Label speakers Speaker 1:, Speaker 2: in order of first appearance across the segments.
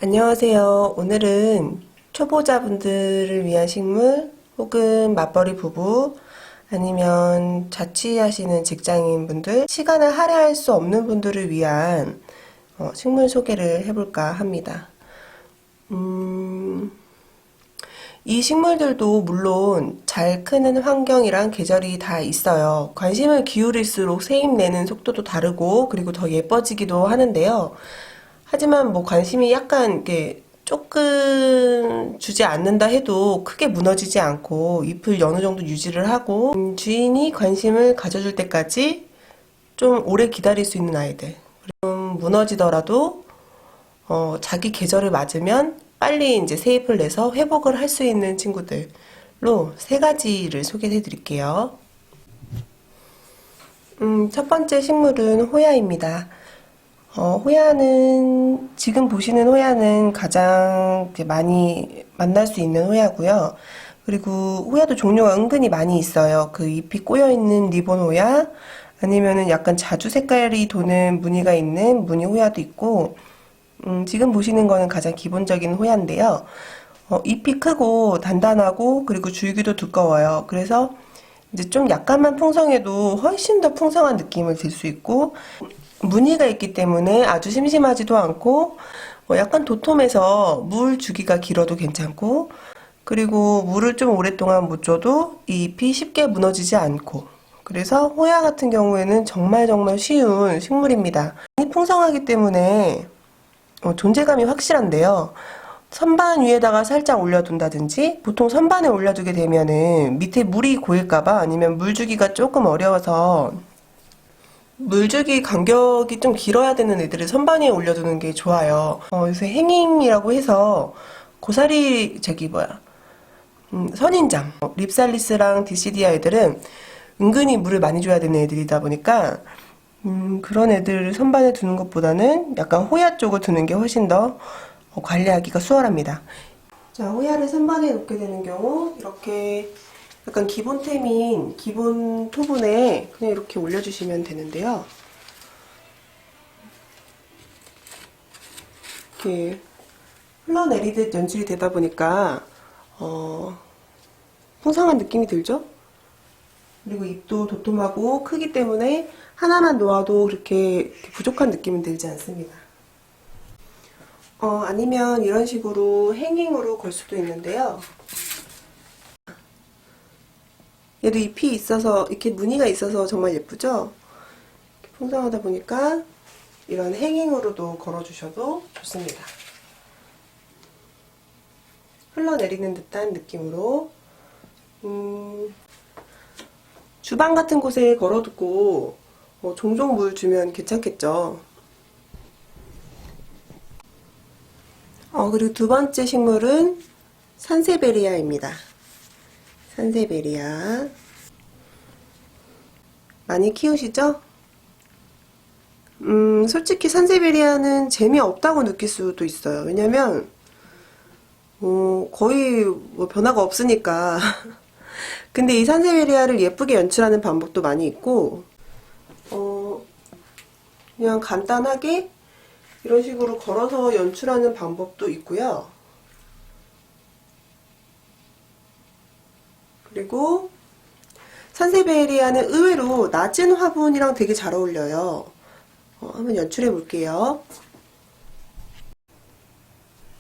Speaker 1: 안녕하세요. 오늘은 초보자분들을 위한 식물 혹은 맞벌이 부부 아니면 자취하시는 직장인분들 시간을 할애할 수 없는 분들을 위한 식물 소개를 해볼까 합니다. 이 식물들도 물론 잘 크는 환경이랑 계절이 다 있어요. 관심을 기울일수록 세임 내는 속도도 다르고 그리고 더 예뻐지기도 하는데요. 하지만 뭐 관심이 약간 이렇게 조금 주지 않는다 해도 크게 무너지지 않고 잎을 어느 정도 유지를 하고 주인이 관심을 가져줄 때까지 좀 오래 기다릴 수 있는 아이들. 좀 무너지더라도 자기 계절을 맞으면 빨리 이제 새 잎을 내서 회복을 할 수 있는 친구들로 세 가지를 소개해 드릴게요. 첫 번째 식물은 호야입니다. 호야는 지금 보시는 호야는 가장 많이 만날 수 있는 호야고요. 그리고 호야도 종류가 은근히 많이 있어요. 그 잎이 꼬여 있는 리본 호야, 아니면은 약간 자주 색깔이 도는 무늬가 있는 무늬 호야도 있고, 지금 보시는 거는 가장 기본적인 호야인데요. 잎이 크고 단단하고 그리고 줄기도 두꺼워요. 그래서 이제 좀 약간만 풍성해도 훨씬 더 풍성한 느낌을 줄 수 있고 무늬가 있기 때문에 아주 심심하지도 않고 약간 도톰해서 물 주기가 길어도 괜찮고 그리고 물을 좀 오랫동안 못 줘도 이 잎이 쉽게 무너지지 않고 그래서 호야 같은 경우에는 정말 쉬운 식물입니다. 풍성하기 때문에 존재감이 확실한데요. 선반 위에다가 살짝 올려둔다든지 보통 선반에 올려두게 되면은 밑에 물이 고일까봐 아니면 물 주기가 조금 어려워서 물주기 간격이 좀 길어야 되는 애들을 선반 위에 올려두는 게 좋아요. 요새 행잉이라고 해서 고사리 선인장 립살리스랑 디시디아 애들은 은근히 물을 많이 줘야 되는 애들이다 보니까 그런 애들을 선반에 두는 것보다는 약간 호야 쪽을 두는 게 훨씬 더 관리하기가 수월합니다. 자, 호야를 선반에 놓게 되는 경우 이렇게 약간 기본템인 기본 토분에 그냥 이렇게 올려주시면 되는데요. 이렇게 흘러내리듯 연출이 되다 보니까 풍성한 느낌이 들죠? 그리고 잎도 도톰하고 크기 때문에 하나만 놓아도 그렇게 부족한 느낌은 들지 않습니다. 아니면 이런 식으로 행잉으로 걸 수도 있는데요. 얘도 잎이 있어서 이렇게 무늬가 있어서 정말 예쁘죠? 풍성하다 보니까 이런 행잉으로도 걸어주셔도 좋습니다. 흘러내리는 듯한 느낌으로 주방 같은 곳에 걸어두고 종종 물 주면 괜찮겠죠. 그리고 두 번째 식물은 산세베리아입니다. 산세베리아 많이 키우시죠? 솔직히 산세베리아는 재미없다고 느낄 수도 있어요. 왜냐면 거의 변화가 없으니까. 근데 이 산세베리아를 예쁘게 연출하는 방법도 많이 있고 그냥 간단하게 이런 식으로 걸어서 연출하는 방법도 있고요. 그리고 산세베리아는 의외로 낮은 화분이랑 되게 잘 어울려요. 한번 연출해 볼게요.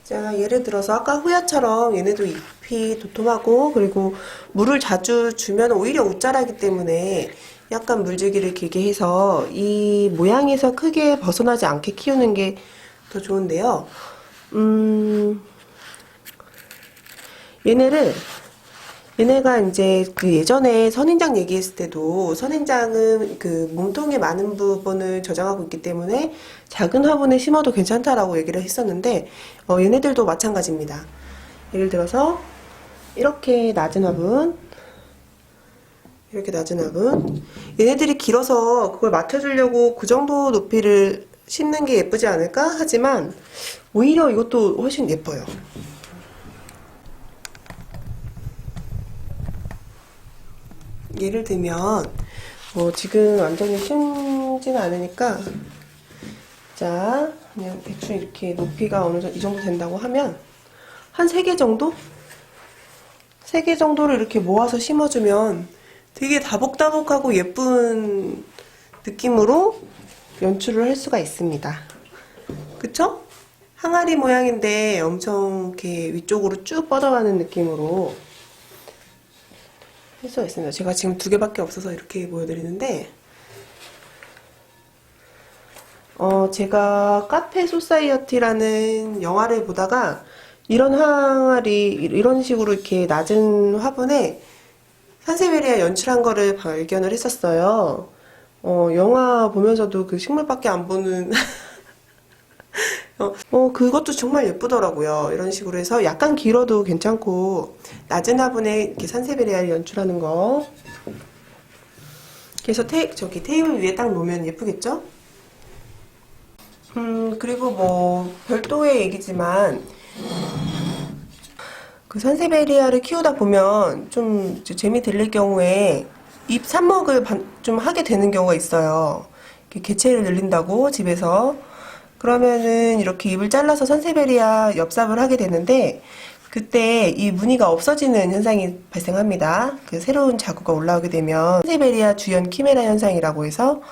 Speaker 1: 자, 예를 들어서 아까 호야처럼 얘네도 잎이 도톰하고 그리고 물을 자주 주면 오히려 웃자라기 때문에 약간 물주기를 길게 해서 이 모양에서 크게 벗어나지 않게 키우는 게 더 좋은데요. 얘네가 이제 그 예전에 선인장 얘기했을 때도 선인장은 그 몸통의 많은 부분을 저장하고 있기 때문에 작은 화분에 심어도 괜찮다라고 얘기를 했었는데 얘네들도 마찬가지입니다. 예를 들어서 이렇게 낮은 화분 얘네들이 길어서 그걸 맞춰주려고 그 정도 높이를 심는 게 예쁘지 않을까? 하지만 오히려 이것도 훨씬 예뻐요. 예를 들면 지금 완전히 심지는 않으니까 자, 그냥 대충 이렇게 높이가 어느 정도 이 정도 된다고 하면 한 3개 정도? 3개 정도를 이렇게 모아서 심어주면 되게 다복다복하고 예쁜 느낌으로 연출을 할 수가 있습니다. 그쵸? 항아리 모양인데 엄청 이렇게 위쪽으로 쭉 뻗어가는 느낌으로 할 수가 있습니다. 제가 지금 2개밖에 없어서 이렇게 보여드리는데, 제가 카페 소사이어티라는 영화를 보다가 이런 항아리, 이런 식으로 이렇게 낮은 화분에 산세베리아 연출한 거를 발견을 했었어요. 영화 보면서도 그 식물밖에 안 보는 그것도 정말 예쁘더라고요. 이런 식으로 해서 약간 길어도 괜찮고, 낮은 화분에 이렇게 산세베리아를 연출하는 거. 그래서 테이블 위에 딱 놓으면 예쁘겠죠? 그리고 뭐, 별도의 얘기지만, 그 산세베리아를 키우다 보면 좀 재미 들릴 경우에 잎 삽먹을 좀 하게 되는 경우가 있어요. 개체를 늘린다고 집에서. 그러면은 이렇게 잎을 잘라서 산세베리아 엽삽을 하게 되는데, 그때 이 무늬가 없어지는 현상이 발생합니다. 그 새로운 자구가 올라오게 되면 산세베리아 주연 키메라 현상이라고 해서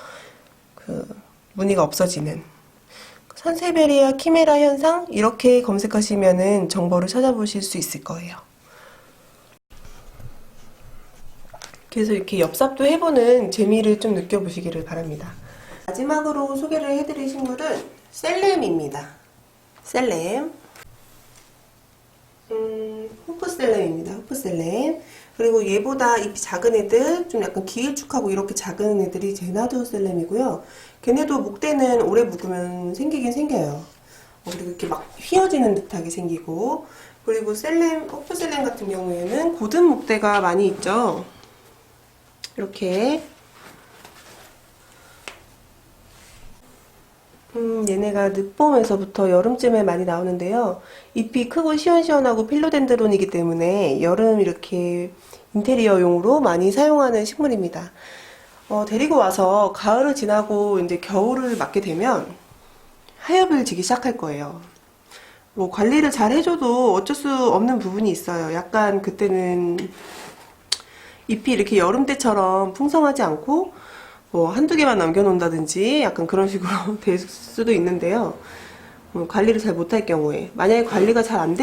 Speaker 1: 그 무늬가 없어지는, 산세베리아 키메라 현상 이렇게 검색하시면은 정보를 찾아보실 수 있을 거예요. 그래서 이렇게 엽삽도 해보는 재미를 좀 느껴보시기를 바랍니다. 마지막으로 소개를 해드릴 식물은 셀렘입니다. 셀렘. 호프셀렘입니다. 호프셀렘. 그리고 얘보다 잎이 작은 애들, 좀 약간 길쭉하고 이렇게 작은 애들이 제나두셀렘이고요. 걔네도 목대는 오래 묵으면 생기긴 생겨요. 그리고 이렇게 막 휘어지는 듯하게 생기고, 그리고 셀렘, 호프셀렘 같은 경우에는 고든 목대가 많이 있죠. 이렇게. 얘네가 늦봄에서부터 여름쯤에 많이 나오는데요. 잎이 크고 시원시원하고 필로덴드론이기 때문에 여름 이렇게 인테리어용으로 많이 사용하는 식물입니다. 데리고 와서 가을을 지나고 이제 겨울을 맞게 되면 하엽을 지기 시작할 거예요. 뭐 관리를 잘 해줘도 어쩔 수 없는 부분이 있어요. 약간 그때는 잎이 이렇게 여름 때처럼 풍성하지 않고 뭐 한두 개만 남겨놓는다든지 약간 그런 식으로 될 수도 있는데요. 관리를 잘 못할 경우에, 만약에 관리가 잘 안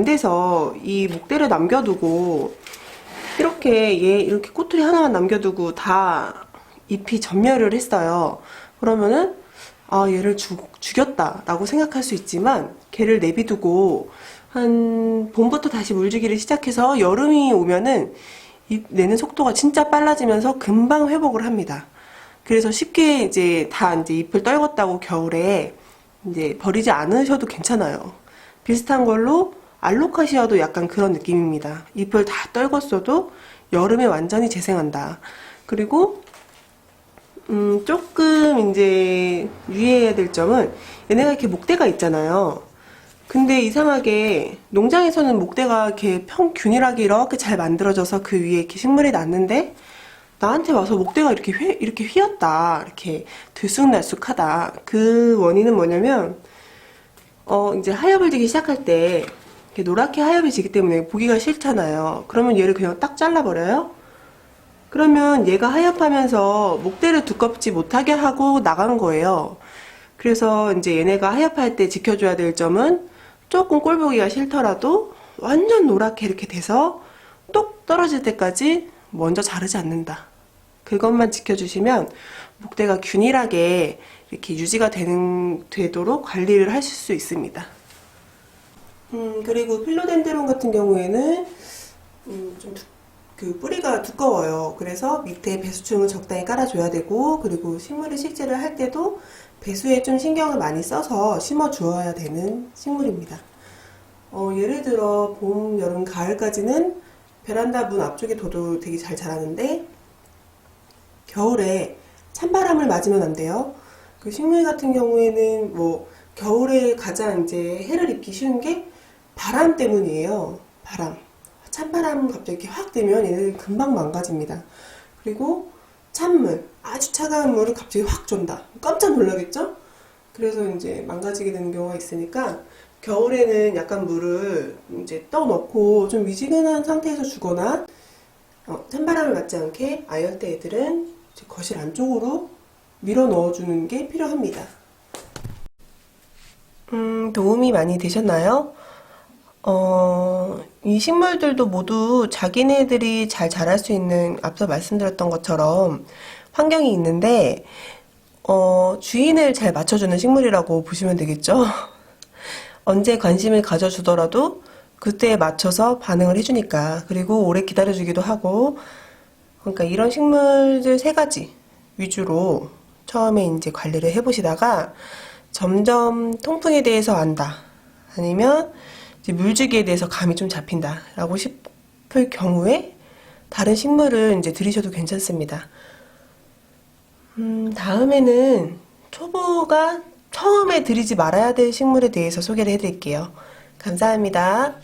Speaker 1: 돼서 이 목대를 남겨두고 이렇게 이렇게 꼬투리 하나만 남겨두고 다 잎이 전멸을 했어요. 그러면은 얘를 죽였다 라고 생각할 수 있지만, 걔를 내비두고 한 봄부터 다시 물주기를 시작해서 여름이 오면은 잎 내는 속도가 진짜 빨라지면서 금방 회복을 합니다. 그래서 쉽게 이제 잎을 떨궜다고 겨울에 이제 버리지 않으셔도 괜찮아요. 비슷한 걸로 알로카시아도 약간 그런 느낌입니다. 잎을 다 떨궜어도 여름에 완전히 재생한다. 그리고 조금 이제 유의해야 될 점은, 얘네가 이렇게 목대가 있잖아요. 근데 이상하게 농장에서는 목대가 이렇게 균일하게 이렇게 잘 만들어져서 그 위에 이렇게 식물이 났는데, 나한테 와서 목대가 이렇게 휘었다, 이렇게 들쑥날쑥하다. 그 원인은 뭐냐면, 이제 하엽을 지기 시작할 때 이렇게 노랗게 하엽이 지기 때문에 보기가 싫잖아요. 그러면 얘를 그냥 딱 잘라버려요. 그러면 얘가 하엽하면서 목대를 두껍지 못하게 하고 나간 거예요. 그래서 이제 얘네가 하엽할 때 지켜줘야 될 점은, 조금 꼴 보기가 싫더라도 완전 노랗게 이렇게 돼서 똑 떨어질 때까지 먼저 자르지 않는다. 그것만 지켜주시면 목대가 균일하게 이렇게 유지가 되도록 관리를 하실 수 있습니다. 그리고 필로덴드론 같은 경우에는 그 뿌리가 두꺼워요. 그래서 밑에 배수충을 적당히 깔아줘야 되고, 그리고 식물의 식재를 할 때도 배수에 좀 신경을 많이 써서 심어 주어야 되는 식물입니다. 예를 들어 봄, 여름, 가을까지는 베란다 문 앞쪽에 둬도 되게 잘 자라는데, 겨울에 찬바람을 맞으면 안 돼요. 그 식물 같은 경우에는 뭐 겨울에 가장 이제 해를 입기 쉬운 게 바람 때문이에요. 바람. 찬바람 갑자기 이렇게 확 되면 얘네들 금방 망가집니다. 그리고 찬물, 아주 차가운 물을 갑자기 확 준다. 깜짝 놀라겠죠? 그래서 이제 망가지게 되는 경우가 있으니까 겨울에는 약간 물을 이제 떠넣고 좀 미지근한 상태에서 주거나 찬바람을 맞지 않게 아열대 애들은 이제 거실 안쪽으로 밀어 넣어주는 게 필요합니다. 도움이 많이 되셨나요? 이 식물들도 모두 자기네들이 잘 자랄 수 있는 앞서 말씀드렸던 것처럼 환경이 있는데 주인을 잘 맞춰주는 식물이라고 보시면 되겠죠? 언제 관심을 가져주더라도 그때에 맞춰서 반응을 해주니까 그리고 오래 기다려주기도 하고 그러니까 이런 식물들 세 가지 위주로 처음에 이제 관리를 해보시다가 점점 통풍에 대해서 안다 아니면 이제 물주기에 대해서 감이 좀 잡힌다 라고 싶을 경우에 다른 식물을 이제 들이셔도 괜찮습니다. 다음에는 초보가 처음에 들이지 말아야 될 식물에 대해서 소개를 해드릴게요. 감사합니다.